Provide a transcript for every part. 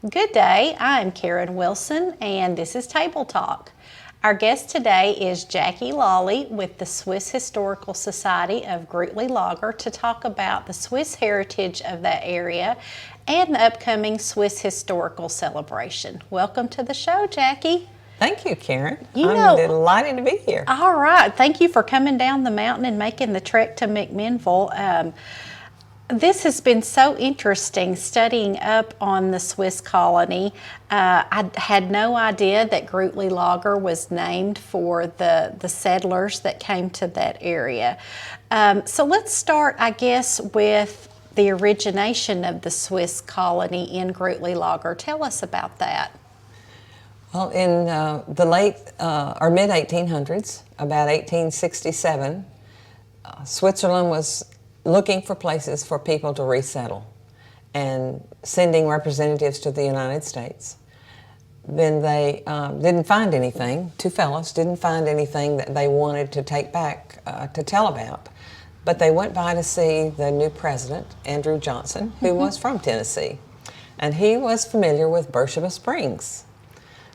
Good day, I'm Karen Wilson and this is Table Talk. Our guest today is Jackie Lawley with the Swiss Historical Society of Grundy Lager to talk about the Swiss heritage of that area and the upcoming Swiss Historical Celebration. Welcome to the show, Jackie. Thank you, Karen. I'm delighted to be here. All right, thank you for coming down the mountain and making the trek to McMinnville. This has been so interesting studying up on the Swiss colony. I had no idea that Grundy Lager was named for the settlers that came to that area. So let's start, I guess, with the origination of the Swiss colony in Grundy Lager. Tell us about that. Well, in the late or mid-1800s, about 1867, Switzerland was looking for places for people to resettle and sending representatives to the United States. Then they didn't find anything. Two fellows didn't find anything that they wanted to take back to tell about. But they went by to see the new president, Andrew Johnson, who was from Tennessee. And he was familiar with Beersheba Springs.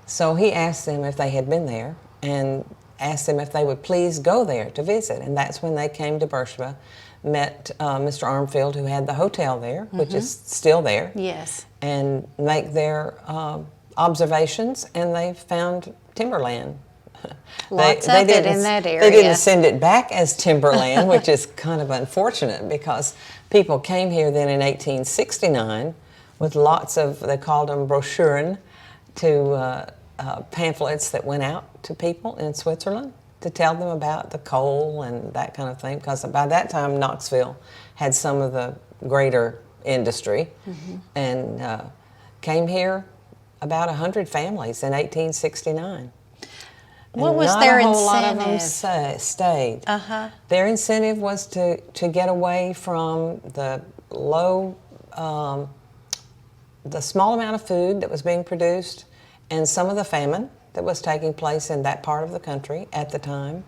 So he asked them if they had been there and asked them if they would please go there to visit. And that's when they came to Beersheba, met Mr. Armfield, who had the hotel there, which is still there. Yes. And make their observations, and they found timberland. Lots of it in that area. They didn't send it back as timberland, which is kind of unfortunate because people came here then in 1869 with lots of, they called them brochuren, to pamphlets that went out to people in Switzerland to tell them about the coal and that kind of thing, because by that time Knoxville had some of the greater industry, and came here about 100 families in 1869. What was their incentive? Not a whole lot of them stayed. Their incentive was to get away from the low, the small amount of food that was being produced and some of the famine that was taking place in that part of the country at the time.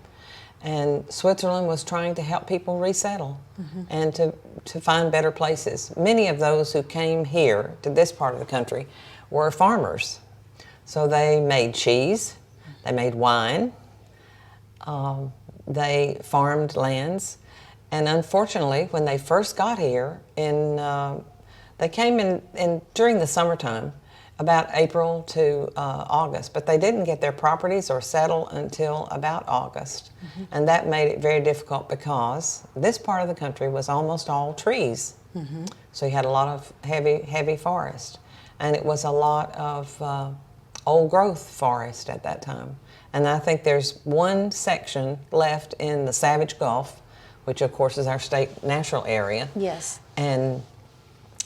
And Switzerland was trying to help people resettle and to find better places. Many of those who came here to this part of the country were farmers. So they made cheese, they made wine, they farmed lands. And unfortunately, when they first got here, they came in during the summertime, about April to August, but they didn't get their properties or settle until about August. And that made it very difficult because this part of the country was almost all trees. So you had a lot of heavy forest. And it was a lot of old growth forest at that time. And I think there's one section left in the Savage Gulf, which of course is our state natural area. Yes. And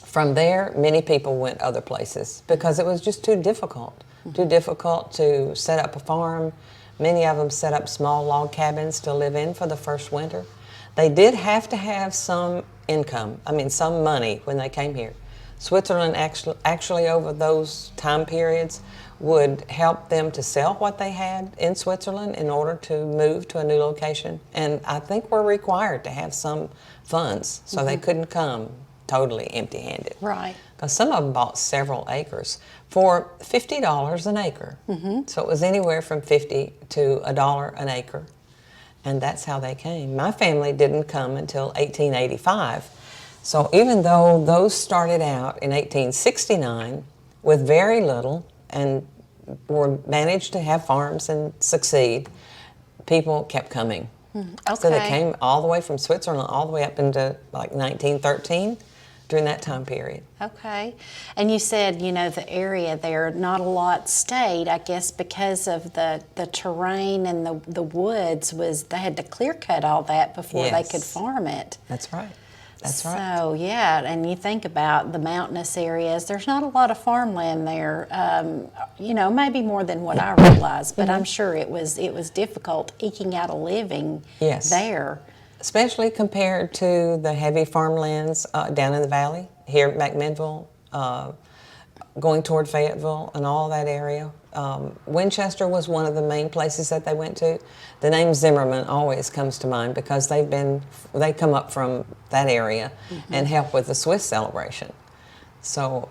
from there, many people went other places because it was just too difficult. Too difficult to set up a farm. Many of them set up small log cabins to live in for the first winter. They did have to have some income, some money when they came here. Switzerland actually over those time periods would help them to sell what they had in Switzerland in order to move to a new location. And I think we're required to have some funds, so they couldn't come totally empty-handed. Right. Because some of them bought several acres for $50 an acre. So it was anywhere from $50 to $1 an acre. And that's how they came. My family didn't come until 1885. So even though those started out in 1869 with very little and managed to have farms and succeed, people kept coming. Okay. So they came all the way from Switzerland all the way up into like 1913 during that time period. Okay. And you said, the area there, not a lot stayed, I guess because of the terrain and the woods they had to clear cut all that before they could farm it. That's right. That's right. So, yeah, and you think about the mountainous areas, there's not a lot of farmland there, maybe more than what I realized, but I'm sure it was difficult eking out a living Yes. there. Especially compared to the heavy farmlands down in the valley, here at McMinnville, going toward Fayetteville and all that area. Winchester was one of the main places that they went to. The name Zimmerman always comes to mind because they come up from that area and help with the Swiss celebration. So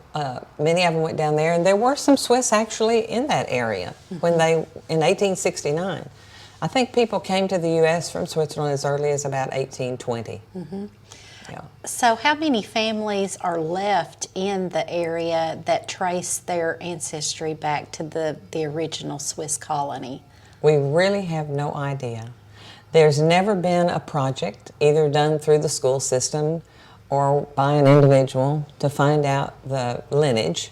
many of them went down there, and there were some Swiss actually in that area when in 1869. I think people came to the U.S. from Switzerland as early as about 1820. Yeah. So how many families are left in the area that trace their ancestry back to the original Swiss colony? We really have no idea. There's never been a project, either done through the school system or by an individual, to find out the lineage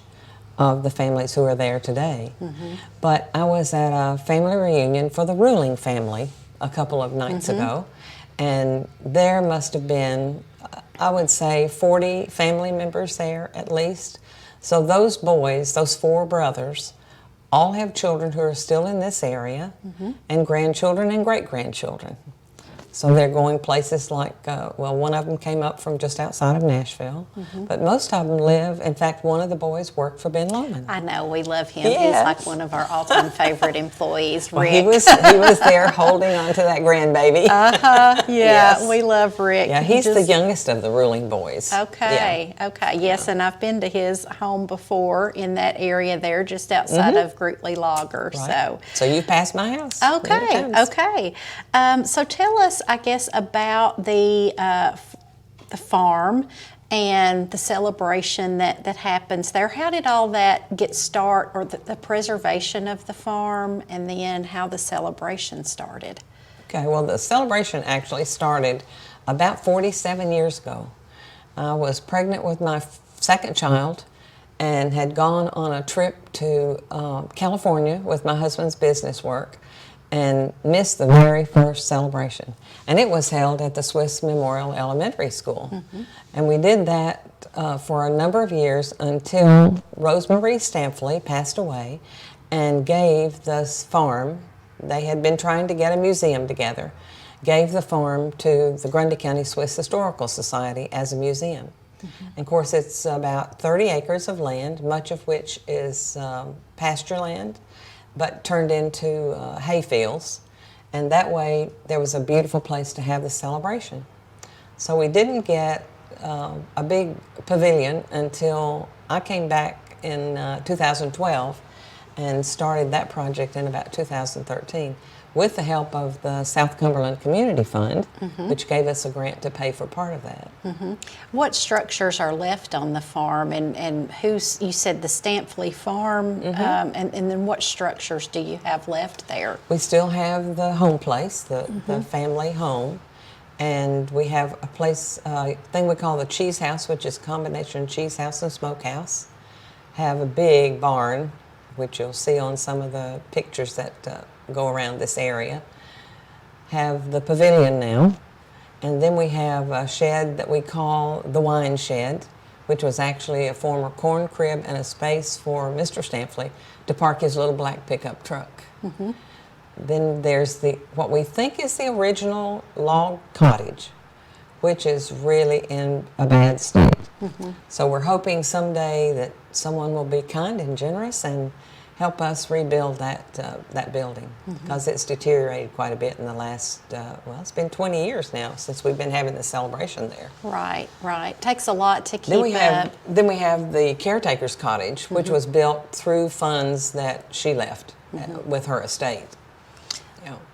of the families who are there today. But I was at a family reunion for the ruling family a couple of nights ago, and there must have been, I would say, 40 family members there at least. So those boys, those 4 brothers, all have children who are still in this area, and grandchildren and great-grandchildren. So they're going places like, one of them came up from just outside of Nashville, but most of them live, in fact, one of the boys worked for Ben Lomond. I know, we love him. Yes. He's like one of our all-time favorite employees, Rick. Well, he was there holding on to that grandbaby. Yeah, Yes. we love Rick. Yeah, he's the youngest of the ruling boys. Okay, okay. Yes, and I've been to his home before in that area there, just outside of Grootly Lager. Right. So you've passed my house. Okay, many times. okay. So tell us, I guess, about the farm and the celebration that happens there. How did all that get started, or the preservation of the farm, and then how the celebration started? Okay, well, the celebration actually started about 47 years ago. I was pregnant with my second child and had gone on a trip to California with my husband's business work and missed the very first celebration. And it was held at the Swiss Memorial Elementary School. And we did that for a number of years until Rosemarie Stamfley passed away and gave this farm, they had been trying to get a museum together, gave the farm to the Grundy County Swiss Historical Society as a museum. And of course, it's about 30 acres of land, much of which is pasture land, but turned into hay fields. And that way, there was a beautiful place to have the celebration. So we didn't get a big pavilion until I came back in 2012 and started that project in about 2013 with the help of the South Cumberland Community Fund, which gave us a grant to pay for part of that. What structures are left on the farm, and you said the Stamfley farm, and then what structures do you have left there? We still have the home place, the family home, and we have a place, thing we call the cheese house, which is a combination of cheese house and smokehouse. Have a big barn, which you'll see on some of the pictures that go around this area. Have the pavilion now, and then we have a shed that we call the wine shed, which was actually a former corn crib and a space for Mr. Stamfley to park his little black pickup truck. Then there's what we think is the original log cottage, which is really in a bad state. So we're hoping someday that someone will be kind and generous and help us rebuild that building, because it's deteriorated quite a bit in the last, it's been 20 years now since we've been having the celebration there. Right, right. Takes a lot to keep Then we have the caretaker's cottage, which was built through funds that she left with her estate.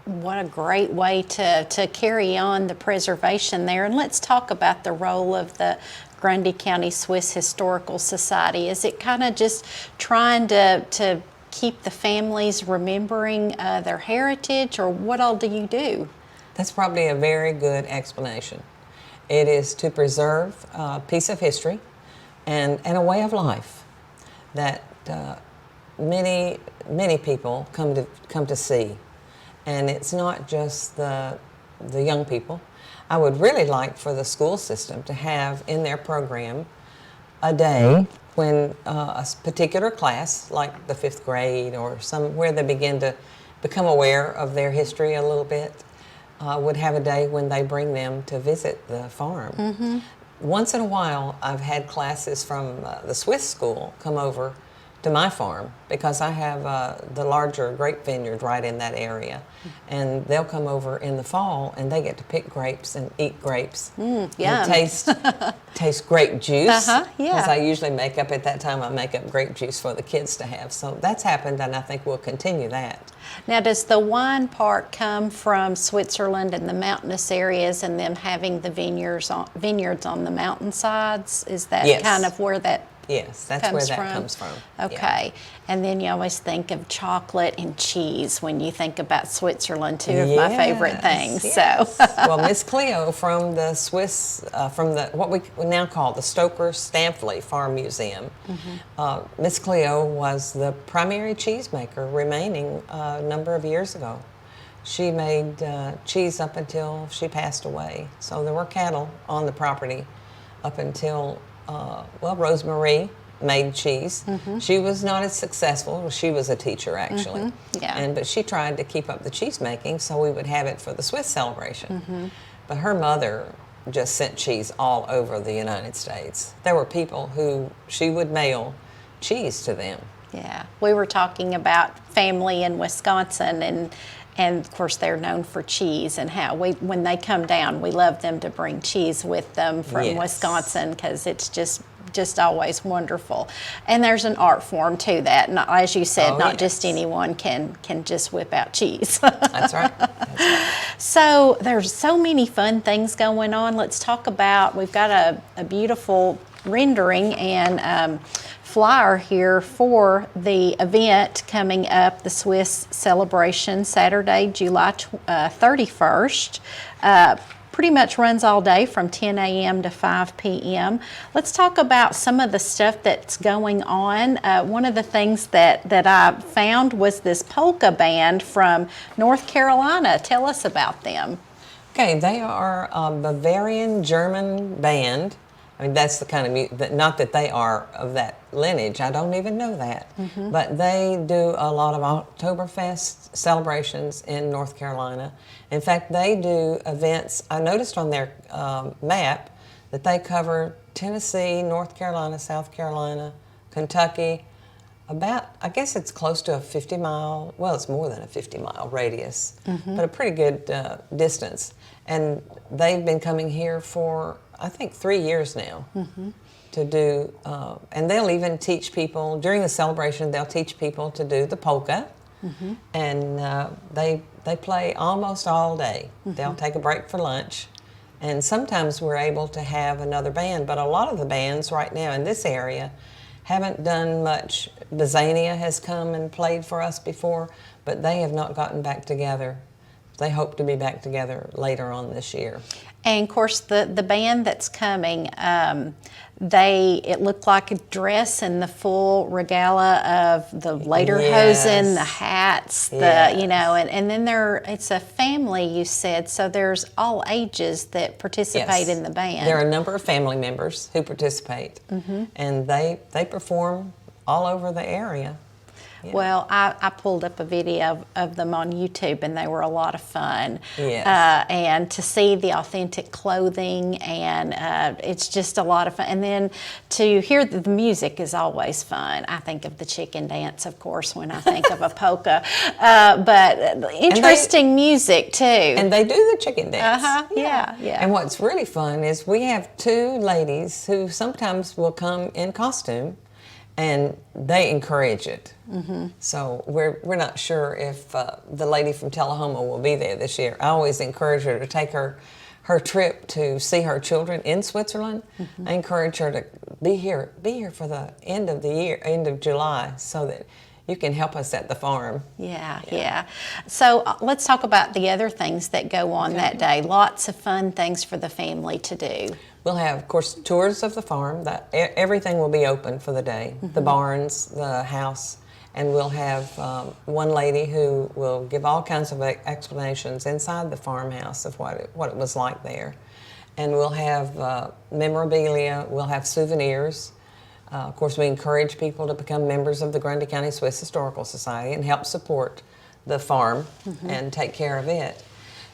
What a great way to carry on the preservation there. And let's talk about the role of the Grundy County Swiss Historical Society. Is it kind of just trying to keep the families remembering their heritage, or what all do you do? That's probably a very good explanation. It is to preserve a piece of history and a way of life that many people come to see. And it's not just the young people. I would really like for the school system to have in their program a day when a particular class, like the 5th grade or somewhere they begin to become aware of their history a little bit, would have a day when they bring them to visit the farm. Once in a while, I've had classes from the Swiss school come over to my farm because I have the larger grape vineyard right in that area. And they'll come over in the fall and they get to pick grapes and eat grapes. Yum. And taste grape juice. Yeah. Because I usually make up at that time, I make up grape juice for the kids to have. So that's happened and I think we'll continue that. Now, does the wine part come from Switzerland and the mountainous areas and them having the vineyards on the mountainsides? Is that kind of where that Yes, that's where that comes from. Okay. Yeah. And then you always think of chocolate and cheese when you think about Switzerland, two of my favorite things. Yes. So, well, Miss Cleo from the Swiss, from the what we now call the Stoker Stamfley Farm Museum, Miss Cleo was the primary cheesemaker remaining a number of years ago. She made cheese up until she passed away. So there were cattle on the property up until Rosemarie made cheese. She was not as successful. She was a teacher, actually. But she tried to keep up the cheese making so we would have it for the Swiss celebration. But her mother just sent cheese all over the United States. There were people who she would mail cheese to them. Yeah, we were talking about family in Wisconsin, and of course they're known for cheese, and how when they come down, we love them to bring cheese with them from Wisconsin because it's just always wonderful. And there's an art form to that, and as you said, not just anyone can just whip out cheese. That's right. That's right. So there's so many fun things going on. Let's talk about, we've got a beautiful rendering and flyer here for the event coming up, the Swiss celebration, Saturday, July 31st. Pretty much runs all day from 10 a.m. to 5 p.m. Let's talk about some of the stuff that's going on. One of the things that I found was this polka band from North Carolina. Tell us about them. Okay, they are a Bavarian German band. I mean, that's the kind of music, not that they are of that lineage, I don't even know that. But they do a lot of Oktoberfest celebrations in North Carolina. In fact, they do events, I noticed on their map that they cover Tennessee, North Carolina, South Carolina, Kentucky, about, I guess it's close to a 50-mile, well, it's more than a 50-mile radius, but a pretty good distance. And they've been coming here for, I think, 3 years now to do, and they'll even teach people, during the celebration, they'll teach people to do the polka, and they play almost all day. They'll take a break for lunch, and sometimes we're able to have another band, but a lot of the bands right now in this area haven't done much. Bazania has come and played for us before, but they have not gotten back together. They hope to be back together later on this year. And of course, the band that's coming, it looked like a dress and the full regala of the lederhosen, the hats, and then it's a family, you said, so there's all ages that participate in the band. There are a number of family members who participate, and they perform all over the area. Yeah. Well, I pulled up a video of them on YouTube, and they were a lot of fun. Yes. And to see the authentic clothing, and it's just a lot of fun. And then to hear the music is always fun. I think of the chicken dance, of course, when I think of a polka. But interesting music, too. And they do the chicken dance. Yeah. And what's really fun is we have two ladies who sometimes will come in costume, and they encourage it. So we're not sure if the lady from Tullahoma will be there this year. I always encourage her to take her trip to see her children in Switzerland. I encourage her to be here for the end of the year, end of July, so that you can help us at the farm. Yeah. So let's talk about the other things that go on that day. Lots of fun things for the family to do. We'll have, of course, tours of the farm. Everything will be open for the day. The barns, the house, and we'll have one lady who will give all kinds of explanations inside the farmhouse of what it was like there. And we'll have memorabilia, we'll have souvenirs. Of course, we encourage people to become members of the Grundy County Swiss Historical Society and help support the farm and take care of it.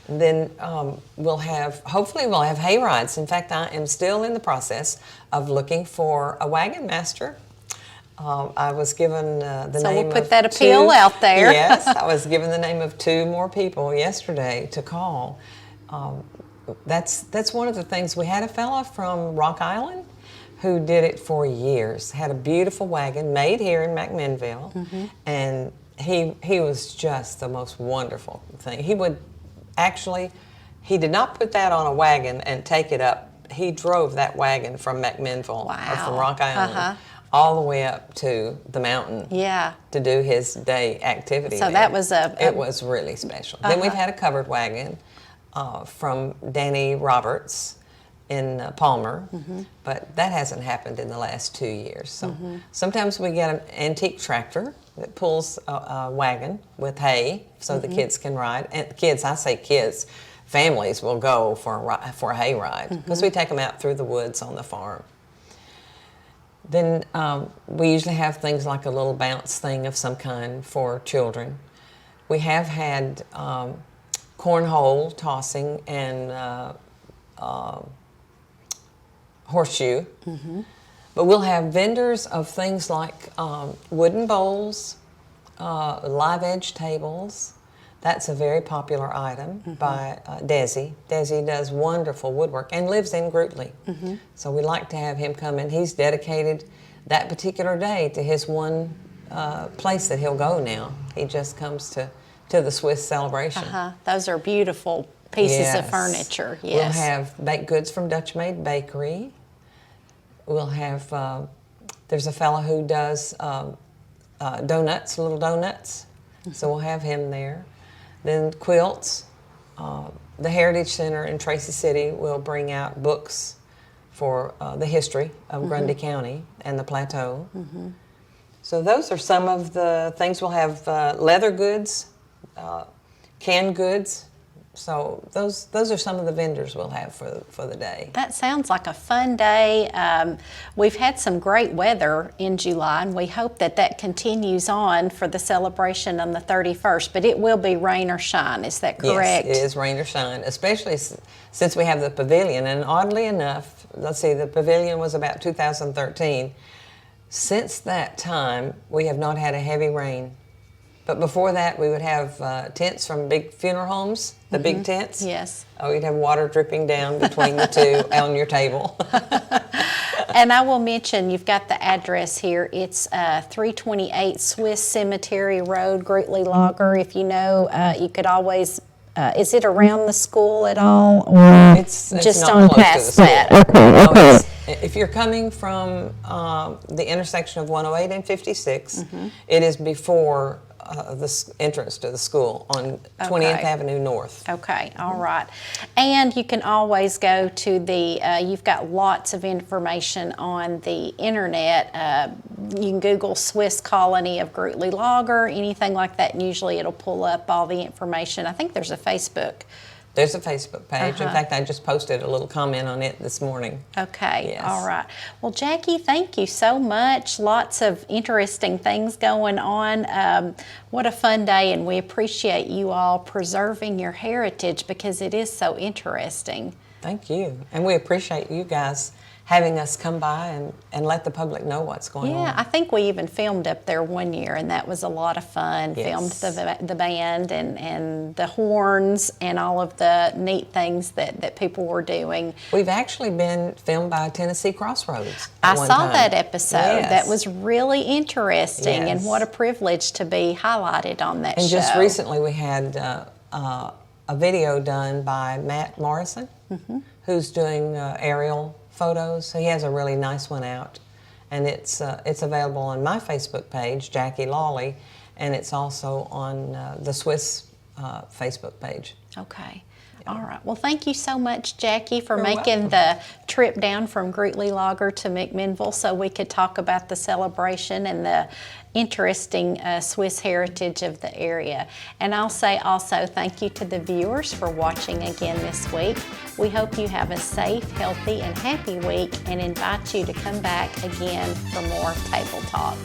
And then hopefully we'll have hay rides. In fact, I am still in the process of looking for a wagon master. I was given the name of So we'll put that appeal out there. Yes, I was given the name of 2 more people yesterday to call. That's one of the things. We had a fella from Rock Island who did it for years, had a beautiful wagon made here in McMinnville, and he was just the most wonderful thing. He did not put that on a wagon and take it up. He drove that wagon from McMinnville, or from Rock Island, all the way up to the mountain to do his day activity. So that was it was really special. Then we've had a covered wagon from Danny Roberts in Palmer, but that hasn't happened in the last 2 years. So sometimes we get an antique tractor that pulls a wagon with hay so the kids can ride. And kids, I say kids, families will go for a hay ride because we take them out through the woods on the farm. Then we usually have things like a little bounce thing of some kind for children. We have had cornhole tossing and horseshoe, but we'll have vendors of things like wooden bowls, live edge tables. That's a very popular item by Desi. Desi does wonderful woodwork and lives in Grundy. So we like to have him come in. He's dedicated that particular day to his one place that he'll go now. He just comes to the Swiss celebration. Those are beautiful pieces of furniture. Yes. We'll have baked goods from Dutch Made Bakery. We'll have, there's a fellow who does donuts, little donuts. So we'll have him there. Then quilts. The Heritage Center in Tracy City will bring out books for the history of Grundy County and the Plateau. So those are some of the things. We'll have leather goods, canned goods. So those are some of the vendors we'll have for the day. That sounds like a fun day. We've had some great weather in July, and we hope that continues on for the celebration on the 31st, but it will be rain or shine. Is that correct? Yes, it is rain or shine, especially since we have the pavilion. And oddly enough, let's see, the pavilion was about 2013. Since that time, we have not had a heavy rain. But before that, we would have tents from big funeral homes, the big tents. Yes. Oh, you'd have water dripping down between the two on your table. And I will mention, you've got the address here. It's 328 Swiss Cemetery Road, Grundy Lager. If you know, you could always, is it around the school at all? Or it's just not on close past to the that? school. Okay. If you're coming from the intersection of 108 and 56, it is before the entrance to the school on 20th Avenue North. Okay, all right. And you can always go to the, you've got lots of information on the internet. You can Google Swiss Colony of Grundy Lager, anything like that, and usually it'll pull up all the information. I think there's a Facebook. There's a Facebook page. In fact, I just posted a little comment on it this morning. Okay, Yes. all right. Well, Jackie, thank you so much. Lots of interesting things going on. What a fun day, and we appreciate you all preserving your heritage because it is so interesting. Thank you. And we appreciate you guys having us come by and let the public know what's going on. Yeah, I think we even filmed up there one year, and that was a lot of fun. Yes. Filmed the band and the horns and all of the neat things that people were doing. We've actually been filmed by Tennessee Crossroads. I at one saw time. that episode. Yes. That was really interesting, and Yes. what a privilege to be highlighted on that show. And just recently we had a video done by Matt Morrison, who's doing aerial photos. So he has a really nice one out, and it's available on my Facebook page, Jackie Lawley, and it's also on the Swiss Facebook page. Okay. All right. Well, thank you so much, Jackie, for You're making welcome. the trip down from Grootly Lager to McMinnville so we could talk about the celebration and the interesting Swiss heritage of the area. And I'll say also thank you to the viewers for watching again this week. We hope you have a safe, healthy, and happy week and invite you to come back again for more Table Talk.